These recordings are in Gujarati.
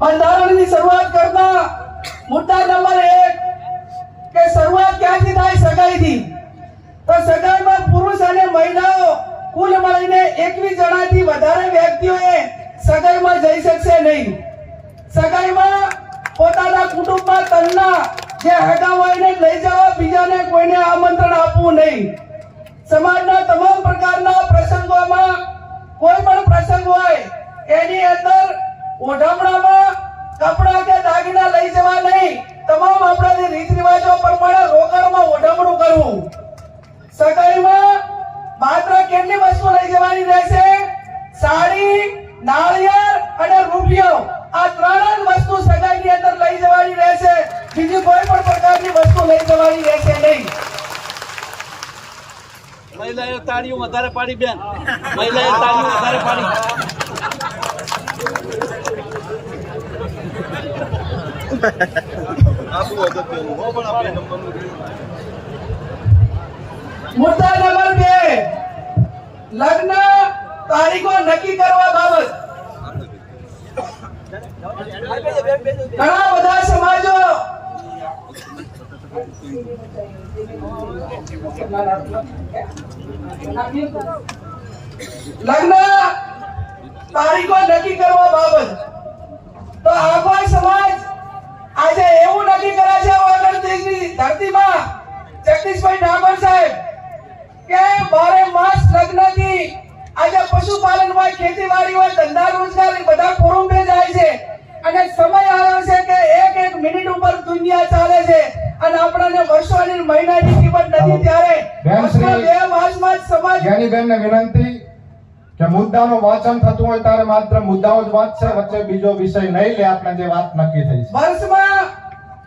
બંધારણની શરૂઆત કરતા મુદ્દા નંબર 1 કે શરૂઆત ક્યાંથી થાય? સગાઈથી. તો સગાઈમાં પુરુષ અને મહિલાઓ કુલ મળીને 21 જણાથી વધારે વ્યક્તિઓએ સગાઈમાં જઈ શકશે નહીં. સગાઈમાં પોતાના કુટુંબમાં તનના જે હગા હોય ને લઈ જવા, બીજાને કોઈને આમંત્રણ આપવું નહીં. સમાજના તમામ પ્રકારના પ્રસંગોમાં કોઈ પણ પ્રસંગ હોય એની અંદર ઓઢમણામાં કપડા કે દાગીના લઈ જવા નહીં. તમામ આપણા રીત રિવાજો પ્રમાણે રોકડમાં ઓઢમણું કરવું. સગાઈમાં માત્ર કેટલી વસ્તુ લઈ જવાની રહેશે? સાડી, નાળિયેર અને રૂપિયો. આ ત્રણ જ વસ્તુ સગાઈની અંદર લઈ જવાની રહેશે. બીજી કોઈ પણ પ્રકારની વસ્તુ લઈ જવાની રહેશે નહીં. મહિલાએ તાળીઓ વધારે પાડી બેન, મહિલાએ તાળીઓ વધારે પાડી. મુદ્દા નંબર 2, લગ્ન તારીખો નક્કી કરવા બાબત. ઘણા બધા સમાજો લગ્ન તારીખો નક્કી કરવા બાબત. તો આખો સમાજ આજે એવું નક્કી કરે છે વગર દેશની ધરતીમાં જગદીશભાઈ ડામોર સાહેબ કે 12 માસ લગ્નથી આજે પશુપાલન હોય, ખેતીવાડી હોય, ધંધા રોજગાર બધા કોરંબે જાય છે. અને સમય આવ્યો છે કે એક મિનિટ ઉપર દુનિયા ચાલે છે અને આપણને વર્ષોની મહિનાની કિંમત નથી. ત્યારે 2 માસમાં જ સમાજ જ્ઞાનીબેનને વિનંતી કે મુદ્દાનું વાંચન થતું હોય ત્યારે માત્ર મુદ્દાઓ જ વાંચશે, વચ્ચે બીજો વિષય નહીં લે. આપણે જે વાત નક્કી થઈ છે વર્ષમાં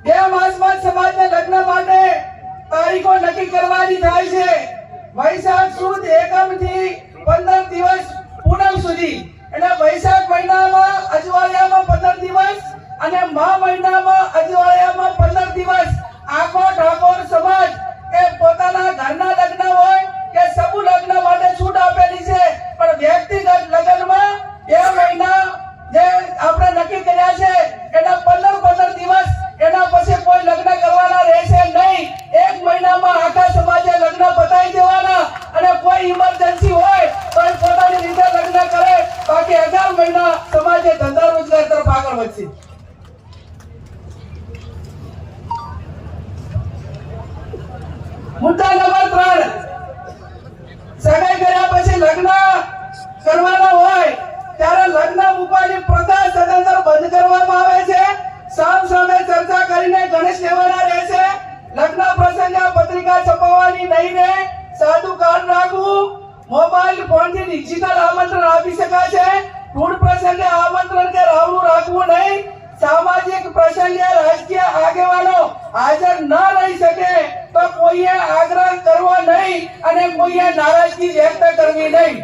2 માસમાં સમાજને લગ્ન માટે તારીખો નક્કી કરવાની થાય છે. વૈશાખ સુદ એકમ થી 15 દિવસ પૂનમ સુધી, એટલે વૈશાખ મહિનામાં અજવાળિયામાં 15 દિવસ અને મહા મહિનામાં અજવાળિયામાં 15 દિવસ આખો ઠાકોર સમાજ એ પોતાના ઘરના લગ્ન હોય કે સમૂહ લગ્ન માટે છૂટ આપેલી છે. પણ વ્યક્તિગત લગ્નમાં 2 મહિના જે આપણે નક્કી કર્યા છે એના 15 દિવસ, એના પછી કોઈ લગ્ન કરવાના રહેશે નહીં. 1 મહિનામાં આખા સમાજે લગ્ન પતાવી દેવાના અને કોઈ ઇમરજન્સી હોય તો પોતાની રીતે લગ્ન કરે. બાકી 11 મહિના સમાજે ધંધા રોજગાર તરફ આગળ વધશે. મુદ્દા નંબર 3, સગાઈ કર્યા પછી લગ્ન કરવાના હોય ત્યારે લગ્ન મૂકવાની પ્રથા સદંતર બંધ કરવામાં આવે છે. સામ સામે ચર્ચા કરીને ગણેશ લેવાના રહેશે. લગ્ન પ્રસંગે પત્રિકા છપાવવાની નહીં રહે. સાદું કાર્ડ રાખવું. મોબાઈલ ફોનથી ડિજિટલ આમંત્રણ આપી શકાશે. ટૂર પ્રસંગે આમંત્રણ કે રાવણું રાખવું નહીં. સામાજિક પ્રસંગે રાજકીય આગેવાનો હાજર ન રહી શકે તો કોઈએ આગ્રહ કરવો નહીં અને કોઈએ નારાજગી વ્યક્ત કરવી નહીં.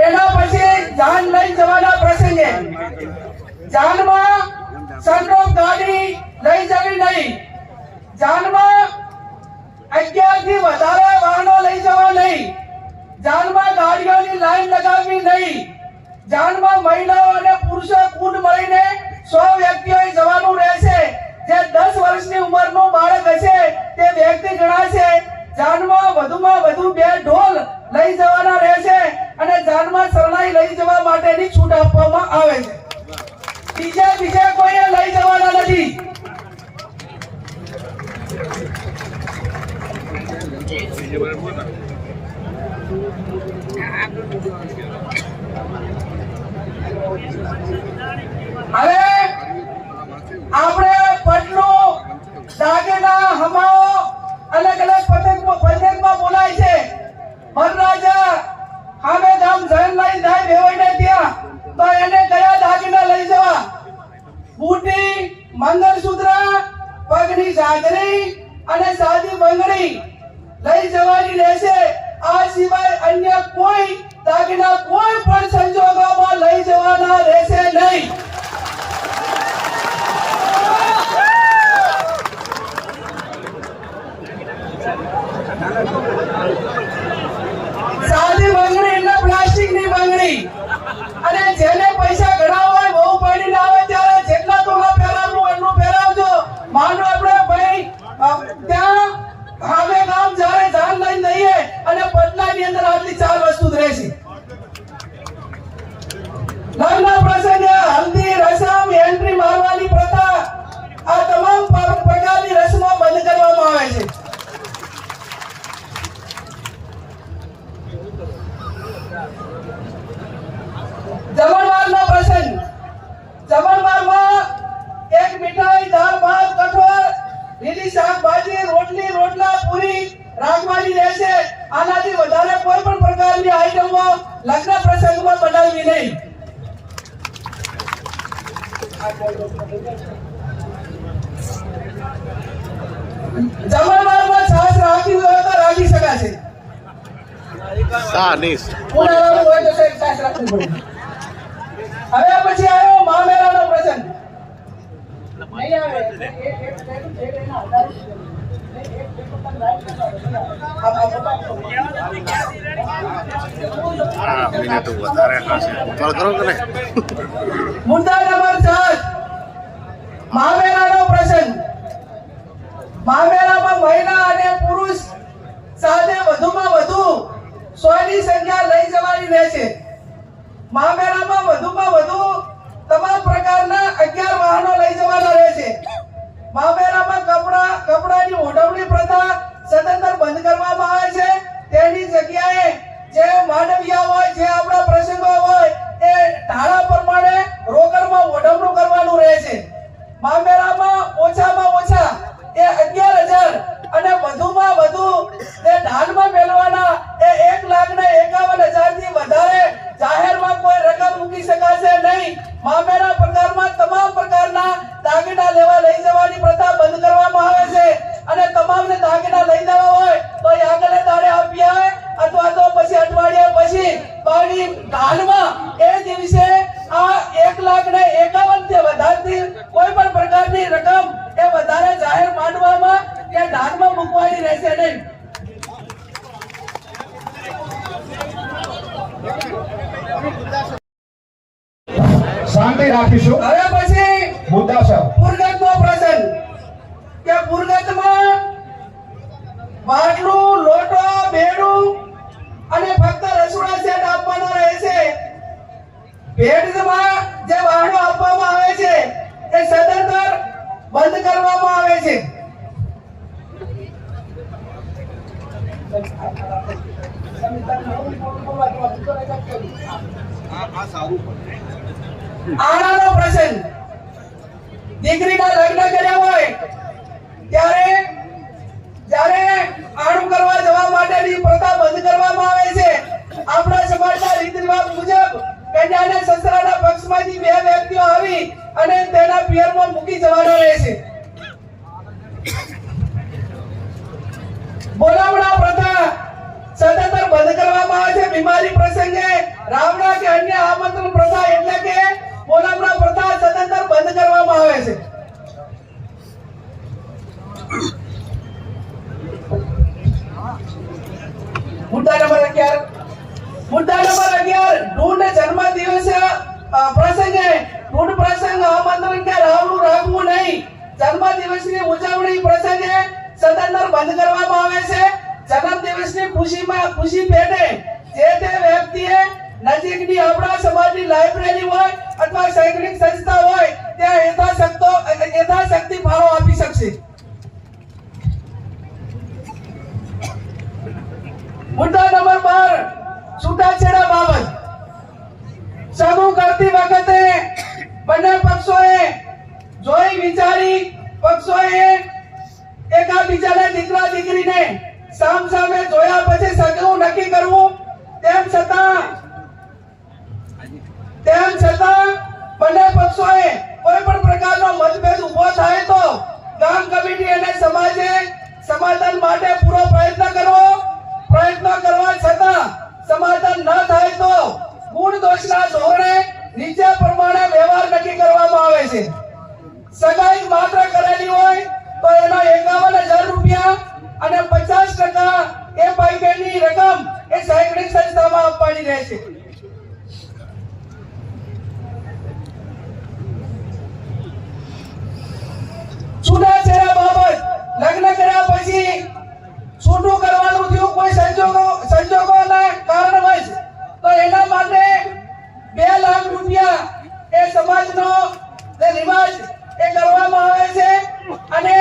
એના પછી જાન લઈ જવાના પ્રસંગે જાનમાં સનરૂફ ગાડી લઈ જવી નહીં. જાનમાં 11 થી વધારે વાહનો લઈ જવા નહીં. જાનમાં ગાડીઓની લાઈન લગાવવી નહીં. જાનમાં મહિલાઓ અને પુરુષો કુલ મળીને 100 વ્યક્તિઓએ જવાનું રહેશે. જે 10 વર્ષની ઉંમરનું બાળક હશે તે વ્યક્તિ ગણાશે. જાનમાં વધુમાં વધુ 2 ઢોલ લઈ જવાના રહેશે અને જાનમાં શરણાઈ લઈ જવા માટેની છૂટ આપવામાં આવે છે. બીજા કોઈએ લઈ જવાના નથી. હવે આપણે પટલું, દાગીના, હમાઓ અલગ અલગ પંથકમાં બોલાય છે. વરરાજા હામે ગામ જૈન લઈ જાય વેવાઈને ત્યાં તો એને કયા દાગીના લઈ જવા? બુટી, મંગળસૂત્ર, પગની જાજરી અને સાદી બંગડી લઈ જવાની રહેશે. આ સિવાય અન્ય કોઈ દાગીના કોઈ પણ સંજોગોમાં લઈ જવાના રહેશે નહીં. સાદી બંગડી એટલે પ્લાસ્ટિકની બંગડી. અને જેને પૈસા ઘણા હોય બહુ પડીને આવે ત્યારે જેટલા તોલા પહેરાવવું એટલું પહેરાવજો. માનો આપણે ભાઈ ત્યાં હવે ગામ જ્યારે જાન લઈને જઈએ અને પટલાની અંદર આટલી 4 વસ્તુ જ રહેશે. લગ્ન પ્રસંગે હલ્દી રસમ એન્ટ્રી મારવાની પ્રથા આ તમામ પ્રકારની રસમો બંધ કરવામાં આવે છે. જમણવારનો પ્રસંગ. જમણવારમાં એક મીઠાઈ, દાળ, ભાત, કઠોળ, લીલી શાકભાજી, રોટલી, રોટલા, પૂરી રાખવાની રહેશે. આનાથી વધારે કોઈ પણ પ્રકારની આઈટમો લગ્ન પ્રસંગમાં બનાવવી નહીં. જમણવારમાં છાશ રાખવી હોય તો રાખી શકાશે. ઉનાળામાં હોય તો સાહેબ છાશ રાખવી પડે. હવે પછી આવ્યો મામેરાનો પ્રસંગ. નહીં આવે મુદ્દા નંબર 7 મામેરાનો પ્રસંગ. મામેરામાં મહિલા અને પુરુષ સાથે વધુમાં વધુ 100 ની સંખ્યા લઈ જવાની રહેશે. મામેરામાં વધુમાં વધુ તમામ પ્રકારના 11 વાહનો લઈ જવાના રહેશે. મામેરામાં કપડાની ઓઢવણી પ્રથા સદંતર બંધ કરવામાં આવે છે. તેની જગ્યાએ જે માંડવિયા હોય, જે આપણા પ્રસંગો હોય એ ધારા પ્રમાણે રોકડમાં ઓઢવણું કરવાનું રહેશે. મામેરામાં ઓછામાં ઓછા એ 11,000 અને વધુમાં વધુ તે ધાનમાં મેળવવાના એ 1,51,000 થી વધારે જાહેરમાં કોઈ રકમ મૂકી શકાશે નહીં. મામેરા પ્રકારમાં તમામ પ્રકારના દાગીના લેવા લઈ જવાની પ્રથા બંધ કરવામાં આવે છે. અને તમામને દાગીના લઈ જવા હોય તો એ આગળ દાડે આપી આવે અથવા તો પછી અઠવાડિયા પછી બાળી ધાનમાં એ દિવસે આ 1,51,000 થી વધારથી કોઈ પણ પ્રકારની રકમ એ વધારે જાહેર માંડવામાં કે ધાનમાં મૂકવાની રહેશે નહીં. શાંતિ રાખીશું. હવે પછી મુદ્દા સર પુરગતનો પ્રસંગ કે પુરગતમાં બાટલું, લોટો, બેડું અને ફક્ત રસોડા સેટ આપવાનો રહેશે. ભેટમાં જે વાહનો આપવામાં આવે છે એ સદંતર બંધ કરવામાં આવે છે. આણાનો પ્રસંગ. દીકરીના લગ્ન કર્યા હોય ત્યારે જ્યારે આણું કરવા જવા માટેની પ્રથા બંધ કરવામાં આવે છે. આપણા સમાજના રીત રિવાજ મુજબ કન્યાને સસરાના પક્ષમાંથી 2 વ્યક્તિઓ આવી અને તેના પિયરમાં મૂકી જવાનો રહેશે. બોલાવણા પ્રથા સદંતર બંધ કરવામાં આવે છે. બીમારી પ્રસંગે રાવણા કે અન્ય આમંત્રણ પ્રથા એટલે કે બોલાવણા પ્રથા સદંતર બંધ કરવામાં આવે છે. મુદ્દા નંબર 11 ઢૂંઢ જન્મ દિવસે પ્રસંગે ઢૂંઢ પ્રસંગ આમંત્રણ કે રાવણું રાખવું નહીં. જન્મ દિવસની ઉજવણી પ્રસંગે સદંતર બંધ કરવામાં આવે છે. જન્મ દિવસની ખુશી પેટે જે તે વ્યક્તિએ નજીકની આપણા સમાજની લાઇબ્રેરી હોય અથવા શૈક્ષણિક સંસ્થા હોય ત્યાં યથાશક્તિ ફાળો આપી શકશે. મુદ્દા નંબર 12 છૂટાછેડા બાબત. સગું કરતી વખતે બંને પક્ષોએ જોઈ વિચારી પક્ષોએ એકાબીજાને દીકરા દીકરીને સામસામે જોયા પછી સગું નક્કી કરવું. તેમ છતાં બંને પક્ષોએ કોઈ પણ પ્રકારનો મતભેદ ઉભો થાય તો ગામ કમિટી અને સમાજે સમાધાન માટે પૂરો પ્રયત્ન કરવો. પ્રયત્ન કરવા છતાં સમાધાન ન થાય તો ગુણ દોષના ધોરણે નીચે પ્રમાણે વ્યવહાર નક્કી કરવામાં આવે છે. સગાઈ માત્ર કરેલી હોય તો એનો 51,000 રૂપિયા અને 50 50% એ ભાઈ બહેનની રકમ એ શૈક્ષણિક સંસ્થામાં આપવાની રહેશે. છૂટાછેડા બાબત લગ્ન કર્યા પછી છૂટું કરવાનું થયું કોઈ સંજોગોના કારણવશ તો એના માટે 2 લાખ રૂપિયા એ સમાજનો જે રિવાજ એ કરવામાં આવે છે. અને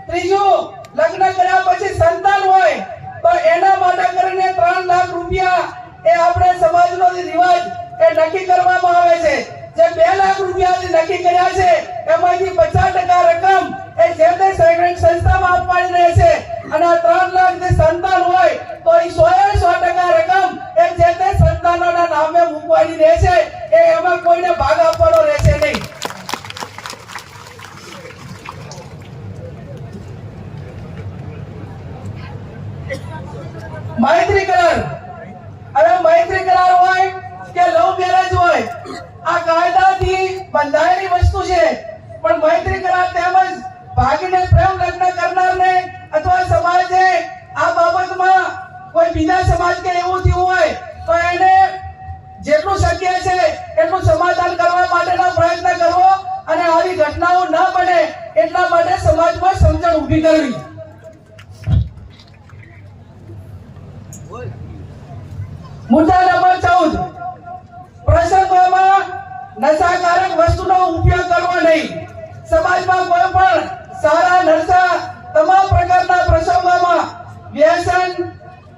ત્રીજું, લગ્ન કર્યા પછી સંતાન હોય તો એના માટે કરીને 3 લાખ રૂપિયા એ આપણે સમાજનો જે રિવાજ એ નક્કી કરવામાં આવે છે. જે 2 લાખ રૂપિયા જે નક્કી કર્યા છે એમાંથી 50% રકમ એ જે તે શૈક્ષણિક સંસ્થામાં આપવાની રહેશે. અને આ 3 લાખ જે સંતાન હોય તો એ 100% રકમ એ જે તે સંતાનોના નામે મૂકવાની રહેશે. એ એમાં કોઈને ભાગ આપવાનો રહેશે નહીં. મૈત્રી કરાર, હવે મૈત્રી કરાર હોય કે લવ મેરેજ હોય, આ કાયદાથી બંધાયેલી વસ્તુ છે. પણ મૈત્રી કરાર તેમજ ભાગીને પ્રેમ લગ્ન કરનારને અથવા સમાજે આ બાબતમાં કોઈ બીજા સમાજ કે એવું થયું હોય તો એને જેટલું શક્ય છે એટલું સમાધાન કરવા માટેનો પ્રયત્ન કરવો અને આવી ઘટનાઓ ન બને એટલા માટે સમાજમાં સમજણ ઊભી કરવી. મુદ્દા નંબર 14, પ્રસંગોમાં નશાકારક વસ્તુનો ઉપયોગ કરવો નહીં. સમાજમાં કોઈ પણ સારા નશા તમામ પ્રકારના પ્રસંગોમાં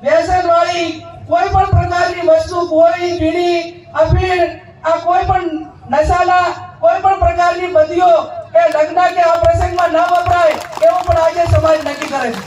વ્યસનવાળી કોઈ પણ પ્રકારની વસ્તુ, ગોળી, બીડી, અફીણ, આ કોઈ પણ નશાના કોઈ પણ પ્રકારની બદીઓ એ લગ્ન કે આ પ્રસંગમાં ન વપરાય એવું પણ આજે સમાજ નક્કી કરે છે.